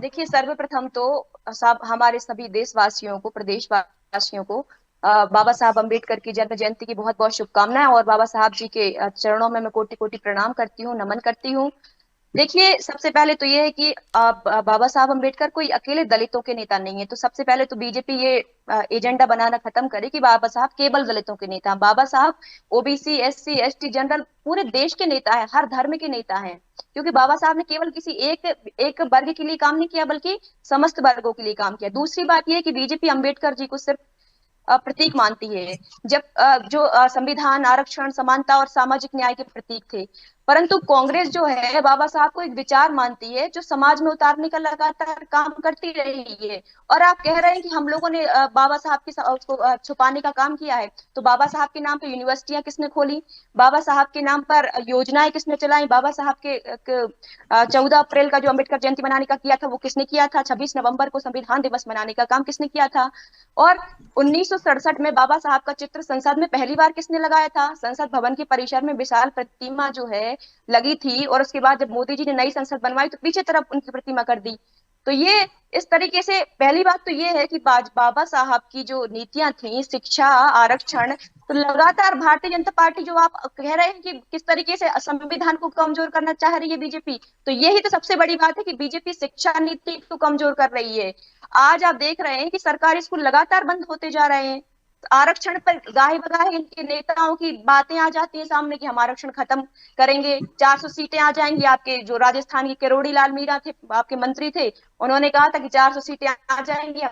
देखिए, सर्वप्रथम तो सब हमारे सभी देशवासियों को, प्रदेशवासियों को बाबा साहब अम्बेडकर की जन्म जयंती की बहुत बहुत शुभकामनाएं, और बाबा साहब जी के चरणों में मैं कोटि कोटि प्रणाम करती हूँ, नमन करती हूँ। देखिए, सबसे पहले तो ये है कि बाबा साहब अम्बेडकर कोई अकेले दलितों के नेता नहीं है। तो सबसे पहले तो बीजेपी ये एजेंडा बनाना खत्म करे कि बाबा साहब केवल दलितों के नेता हैं। बाबा साहब ओबीसी, एससी, एसटी, जनरल पूरे देश के नेता है, हर धर्म के नेता हैं। क्योंकि बाबा साहब ने केवल किसी एक एक वर्ग के लिए काम नहीं किया, बल्कि समस्त वर्गों के लिए काम किया। दूसरी बात यह है कि बीजेपी अम्बेडकर जी को सिर्फ प्रतीक मानती है। जब जो संविधान, आरक्षण, समानता और सामाजिक न्याय के प्रतीक थे। परंतु कांग्रेस जो है बाबा साहब को एक विचार मानती है, जो समाज में उतारने का लगातार काम करती रही है। और आप कह रहे हैं कि हम लोगों ने बाबा साहब की उसको छुपाने का काम किया है। तो बाबा साहब के नाम पे यूनिवर्सिटियां किसने खोली? बाबा साहब के नाम पर योजनाएं किसने चलाई? बाबा साहब के 14 अप्रैल का जो अम्बेडकर जयंती मनाने का किया था, वो किसने किया था? 26 नवंबर को संविधान दिवस मनाने का काम किसने किया था? और 1967 में बाबा साहब का चित्र संसद में पहली बार किसने लगाया था? संसद भवन के परिसर में विशाल प्रतिमा जो है लगी थी, और उसके बाद जब मोदी जी ने नई संसद बनवाई तो पीछे तरफ उनकी प्रतिमा कर दी। तो ये इस तरीके से पहली बात तो ये है कि बाबा साहब की जो नीतियां थी, शिक्षा, आरक्षण, तो लगातार भारतीय जनता पार्टी, जो आप कह रहे हैं कि किस तरीके से संविधान को कमजोर करना चाह रही है बीजेपी, तो यही तो सबसे बड़ी बात है कि बीजेपी शिक्षा नीति को कमजोर कर रही है। आज आप देख रहे हैं कि सरकारी स्कूल लगातार बंद होते जा रहे हैं। आरक्षण पर गाहे बगाहे इनके नेताओं की बातें आ जाती हैं सामने कि हम आरक्षण खत्म करेंगे, 400 सीटें आ जाएंगी। आपके जो राजस्थान के किरोड़ी लाल मीणा थे, आपके मंत्री थे, उन्होंने कहा था कि 400 सीटें आ जाएंगी, हम